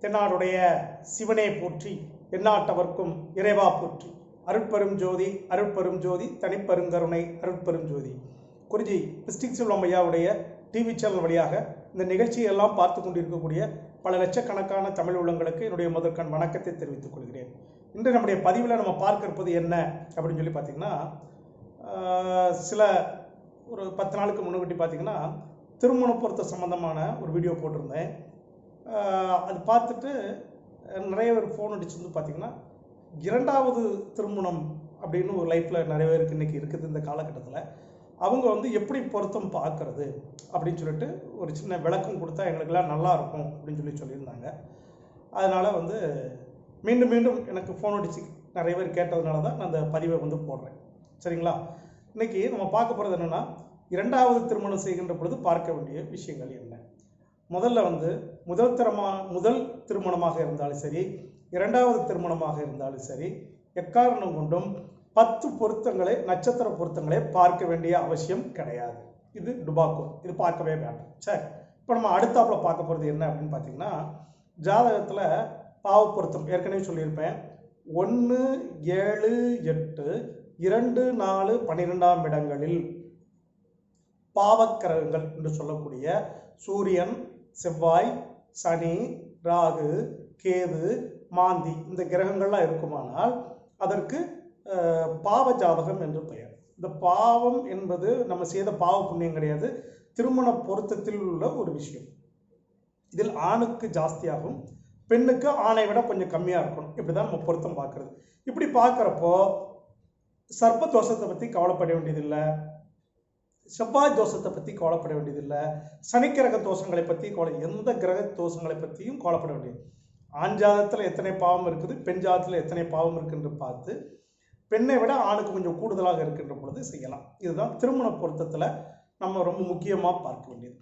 தென்னாடுடைய சிவனே போற்றி, எந்நாட்டவர்க்கும் இறைவா போற்றி. அருட்பெரும் ஜோதி, அருட்பெரும் ஜோதி, தனிப்பெருங்கருணை, அருட்பெரும் ஜோதி. குருஜி மிஸ்டிக் செல்வம் ஐயாவுடைய டிவி சேனல் வழியாக இந்த நிகழ்ச்சியெல்லாம் பார்த்து கொண்டிருக்கக்கூடிய பல லட்சக்கணக்கான தமிழ் உள்ளங்களுக்கு என்னுடைய முதற்கண் வணக்கத்தை தெரிவித்துக் கொள்கிறேன். இன்று நம்முடைய பதிவில் நம்ம பார்க்க இருப்பது என்ன அப்படின்னு சொல்லி பார்த்தீங்கன்னா, சில ஒரு 10 நாளுக்கு முன்னாடி பார்த்தீங்கன்னா திருமண பொருத்த சம்பந்தமான ஒரு வீடியோ போட்டிருந்தேன். அது பார்த்துட்டு நிறைய பேர் ஃபோன் அடிச்சு வந்து பார்த்தீங்கன்னா, இரண்டாவது திருமணம் அப்படின்னு ஒரு லைஃப்பில் நிறைய பேருக்கு இன்றைக்கி இருக்குது. இந்த காலகட்டத்தில் அவங்க வந்து எப்படி பொருத்தம் பார்க்கறது அப்படின்னு சொல்லிட்டு ஒரு சின்ன விளக்கம் கொடுத்தா எங்களுக்கெல்லாம் நல்லா இருக்கும் அப்படின்னு சொல்லியிருந்தாங்க. அதனால் வந்து மீண்டும் மீண்டும் எனக்கு ஃபோன் அடிச்சு நிறைய பேர் கேட்டதுனால தான் நான் அந்த பதிவை வந்து போடுறேன். சரிங்களா? இன்றைக்கி நம்ம பார்க்க போகிறது என்னென்னா, இரண்டாவது திருமணம் செய்கின்ற பொழுது பார்க்க வேண்டிய விஷயங்கள் என்ன. முதல்ல வந்து முதல் திருமணமாக இருந்தாலும் சரி, இரண்டாவது திருமணமாக இருந்தாலும் சரி, எக்காரணம் கொண்டும் 10 பொருத்தங்களை, நட்சத்திர பொருத்தங்களை பார்க்க வேண்டிய அவசியம் கிடையாது. இது டுபாக்கோ, இது பார்க்கவே வேண்டாம். சரி, இப்போ நம்ம அடுத்தாப்புல பார்க்க போகிறது என்ன அப்படின்னு பார்த்தீங்கன்னா, ஜாதகத்தில் பாவ பொருத்தம் ஏற்கனவே சொல்லியிருப்பேன். 1, 7, 8, 2, 4, 12ஆம் இடங்களில் பாவக்கிரகங்கள் என்று சொல்லக்கூடிய சூரியன், செவ்வாய், சனி, ராகு, கேது, மாந்தி இந்த கிரகங்கள்லாம் இருக்குமானால் அதற்கு பாவ ஜாதகம் என்று பெயர். இந்த பாவம் என்பது நம்ம செய்த பாவ புண்ணியம் கிடையாது, திருமண பொருத்தத்தில் உள்ள ஒரு விஷயம். இதில் ஆணுக்கு ஜாஸ்தியாகும், பெண்ணுக்கு ஆணை விட கொஞ்சம் கம்மியாக இருக்கணும். இப்படி தான் நம்ம பொருத்தம் பார்க்கறது. இப்படி பார்க்குறப்போ சர்ப்ப தோஷத்தை பற்றி கவலைப்பட வேண்டியதில்லை, செவ்வாய் தோஷத்தை பற்றி கவலைப்பட வேண்டியதில்லை, சனிக்கிரக தோஷங்களை பற்றி எந்த கிரக தோஷங்களை பற்றியும் கவலைப்பட வேண்டியது. ஆண் ஜாதகத்தில் எத்தனை பாவம் இருக்குது, பெண் ஜாதகத்தில் எத்தனை பாவம் இருக்குன்னு பார்த்து பெண்ணை விட ஆணுக்கு கொஞ்சம் கூடுதலாக இருக்கின்ற பொழுது செய்யலாம். இதுதான் திருமண பொருத்தத்தில் நம்ம ரொம்ப முக்கியமாக பார்க்க வேண்டியது.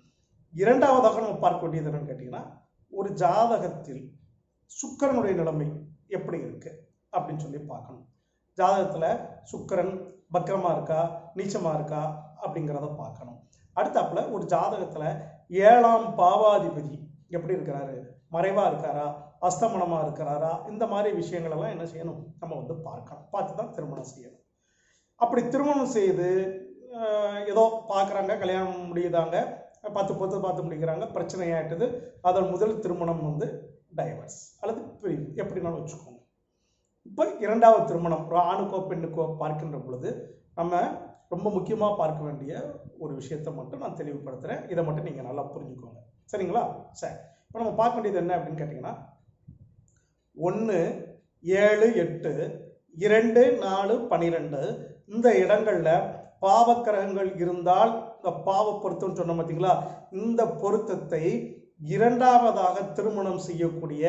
இரண்டாவதாக நம்ம பார்க்க வேண்டியது என்னன்னு கேட்டிங்கன்னா, ஒரு ஜாதகத்தில் சுக்கிரனுடைய நிலைமை எப்படி இருக்கு அப்படின்னு சொல்லி பார்க்கணும். ஜாதகத்தில் சுக்கிரன் பக்கிரமாக இருக்கா, நீச்சமாக இருக்கா அப்படிங்கிறத பார்க்கணும். அடுத்தாப்புல ஒரு ஜாதகத்தில் 7ஆம் பாவாதிபதி எப்படி இருக்கிறாரு, மறைவாக இருக்காரா, அஸ்தமனமாக இருக்கிறாரா, இந்த மாதிரி விஷயங்களெல்லாம் என்ன செய்யணும், நம்ம வந்து பார்க்கணும். பார்த்து தான் திருமணம் செய்யணும். அப்படி திருமணம் செய்து ஏதோ பார்க்குறாங்க, கல்யாணம் முடியுதாங்க, 10 பொருத்தம் பார்த்து முடிக்கிறாங்க, பிரச்சனை ஆகிட்டுது. அதன் முதல் திருமணம் வந்து டைவர்ஸ் அல்லது பிரிவு, எப்படினாலும் வச்சுக்கோங்க. இப்போ இரண்டாவது திருமணம் ஒரு ஆணுக்கோ பெண்ணுக்கோ பார்க்கின்ற பொழுது நம்ம ரொம்ப முக்கியமாக பார்க்க வேண்டிய ஒரு விஷயத்தை மட்டும் நான் தெளிவுபடுத்துகிறேன். இதை மட்டும் நீங்கள் நல்லா புரிஞ்சுக்கோங்க. சரிங்களா? சரி, இப்போ நம்ம பார்க்க வேண்டியது என்ன அப்படின்னு கேட்டிங்கன்னா, 1, 7, 8, 2, 4, 12 இந்த இடங்களில் பாவக்கிரகங்கள் இருந்தால் இந்த பாவ பொருத்தம் சொன்ன பார்த்தீங்களா, இந்த பொருத்தத்தை இரண்டாவதாக திருமணம் செய்யக்கூடிய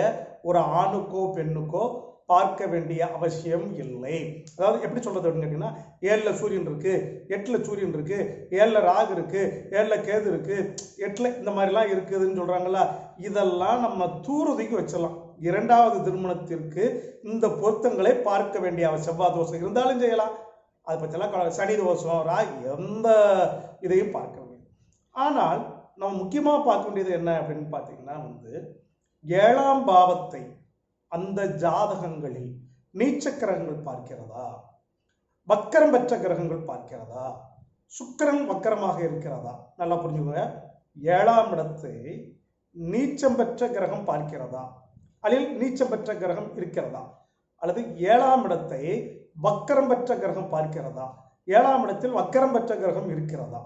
ஒரு ஆணுக்கோ பெண்ணுக்கோ பார்க்க வேண்டிய அவசியம் இல்லை. அதாவது எப்படி சொல்றது அப்படின்னு கேட்டீங்கன்னா, 7ல் சூரியன் இருக்கு, 8ல் சூரியன் இருக்கு, 7ல் ராகு இருக்கு, 7ல் கேது இருக்கு, 8ல் இந்த மாதிரிலாம் இருக்குதுன்னு சொல்றாங்களா, இதெல்லாம் நம்ம தூரதுக்கு வச்சிடலாம். இரண்டாவது திருமணத்திற்கு இந்த பொருத்தங்களை பார்க்க வேண்டிய செவ்வாய் தோஷம் இருந்தாலும் செய்யலாம், அதை பற்றியெல்லாம் சனி தோஷம், ராகு, எந்த இதையும் பார்க்க வேண்டியது. ஆனால் நம்ம முக்கியமாக பார்க்க வேண்டியது என்ன அப்படின்னு பார்த்தீங்கன்னா, வந்து 7ஆம் பாவத்தை அந்த ஜாதகங்களில் நீச்ச கிரகங்கள் பார்க்கிறதா, வக்கரம் பெற்ற கிரகங்கள் பார்க்கிறதா, சுக்கிரன் வக்கரமாக இருக்கிறதா, நல்லா புரிஞ்சுக்கோங்க. 7ஆம் இடத்தை நீச்சம் பெற்ற கிரகம் பார்க்கிறதா, அதில் நீச்சம் பெற்ற கிரகம் இருக்கிறதா, அல்லது 7ஆம் இடத்தை வக்கரம் பெற்ற கிரகம் பார்க்கிறதா, 7ஆம் இடத்தில் வக்கரம் பெற்ற கிரகம் இருக்கிறதா.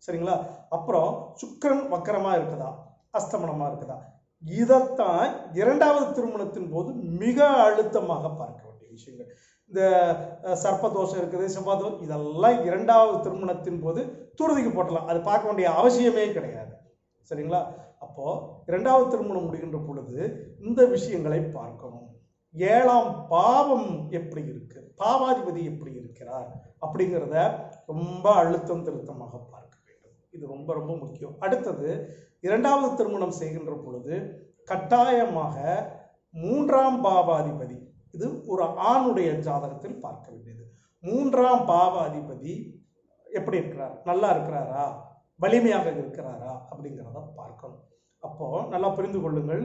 சரிங்களா? அப்புறம் சுக்கிரன் வக்கரமாக இருக்குதா, அஸ்தமனமாக இருக்குதா, இதைத்தான் இரண்டாவது திருமணத்தின் போது மிக அழுத்தமாக பார்க்க வேண்டிய விஷயங்கள். இந்த சர்ப்பதோஷம் இருக்குது, செவ்வாதோஷம், இதெல்லாம் இரண்டாவது திருமணத்தின் போது துருதிக்கு போட்டலாம், அது பார்க்க வேண்டிய அவசியமே கிடையாது. சரிங்களா? அப்போ இரண்டாவது திருமணம் முடிகின்ற பொழுது இந்த விஷயங்களை பார்க்கணும். 7ஆம் பாவம் எப்படி இருக்கு, பாவாதிபதி எப்படி இருக்கிறார் அப்படிங்கிறத ரொம்ப அழுத்தம் திருத்தமாக பார்க்க வேண்டும். இது ரொம்ப ரொம்ப முக்கியம். அடுத்தது, இரண்டாவது திருமணம் செய்கின்ற பொழுது கட்டாயமாக 3ஆம் பாவாதிபதி, இது ஒரு ஆணுடைய ஜாதகத்தில் பார்க்க வேண்டியது. 3ஆம் பாவாதிபதி எப்படி இருக்கிறார், நல்லா இருக்கிறாரா, வலிமையாக இருக்கிறாரா அப்படிங்கிறத பார்க்கணும். அப்போ நல்லா புரிந்து கொள்ளுங்கள்,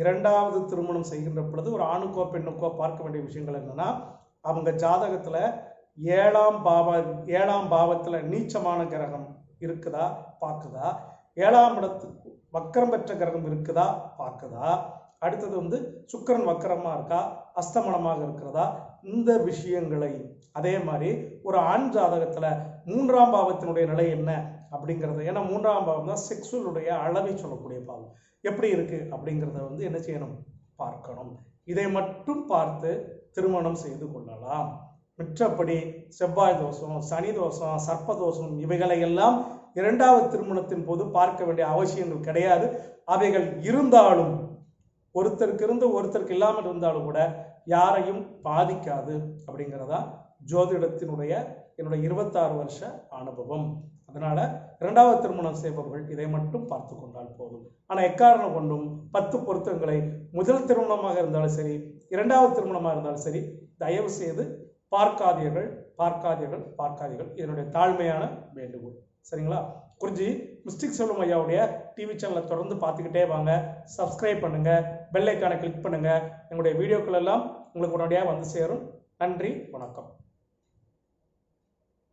இரண்டாவது திருமணம் செய்கின்ற பொழுது ஒரு ஆணுக்கோ பெண்ணுக்கோ பார்க்க வேண்டிய விஷயங்கள் என்னன்னா, அவங்க ஜாதகத்துல ஏழாம் பாவத்துல நீச்சமான கிரகம் இருக்குதா பார்க்குதா, 7ஆம் இடத்துக்கு வக்கரம் பெற்ற கிரகம் இருக்குதா பார்க்குதா, அடுத்தது சுக்கிரன் வக்கரமா இருக்கா அஸ்தமனமாக இருக்கிறதா, இந்த விஷயங்களை. அதே மாதிரி ஒரு ஆண் ஜாதகத்துல 3ஆம் பாவத்தினுடைய நிலை என்ன அப்படிங்கிறது, ஏன்னா 3ஆம் பாவம் தான் செக்ஸுவலுடைய அளவை சொல்லக்கூடிய பாவம், எப்படி இருக்கு அப்படிங்கிறத என்ன செய்யணும், பார்க்கணும். இதை மட்டும் பார்த்து திருமணம் செய்து கொள்ளலாம். மற்றபடி செவ்வாய் தோஷம், சனி தோஷம், சர்ப்ப தோஷம் இவைகளை எல்லாம் இரண்டாவது திருமணத்தின் போது பார்க்க வேண்டிய அவசியங்கள் கிடையாது. அவைகள் இருந்தாலும் ஒருத்தருக்கு இருந்து ஒருத்தருக்கு இல்லாமல் இருந்தாலும் கூட யாரையும் பாதிக்காது அப்படிங்கிறதா ஜோதிடத்தினுடைய என்னுடைய 26 வருஷ அனுபவம். அதனால இரண்டாவது திருமணம் செய்பவர்கள் இதை மட்டும் பார்த்து கொண்டால் போதும். ஆனால் எக்காரணம் கொண்டும் 10 பொருத்தங்களை முதல் திருமணமாக இருந்தாலும் சரி, இரண்டாவது திருமணமாக இருந்தாலும் சரி, தயவு செய்து பார்க்காதீர்கள். என்னுடைய தாழ்மையான வேண்டுகோள். சரிங்களா? குறிஞ்சி மிஸ்டிக் செல்வம் ஐயாவுடைய டிவி சேனலை தொடர்ந்து பார்த்துக்கிட்டே வாங்க. சப்ஸ்கிரைப் பண்ணுங்க, பெல் ஐக்கானை கிளிக் பண்ணுங்க. எங்களுடைய வீடியோக்கள் எல்லாம் உங்களுக்கு உடனடியாக வந்து சேரும். நன்றி, வணக்கம்.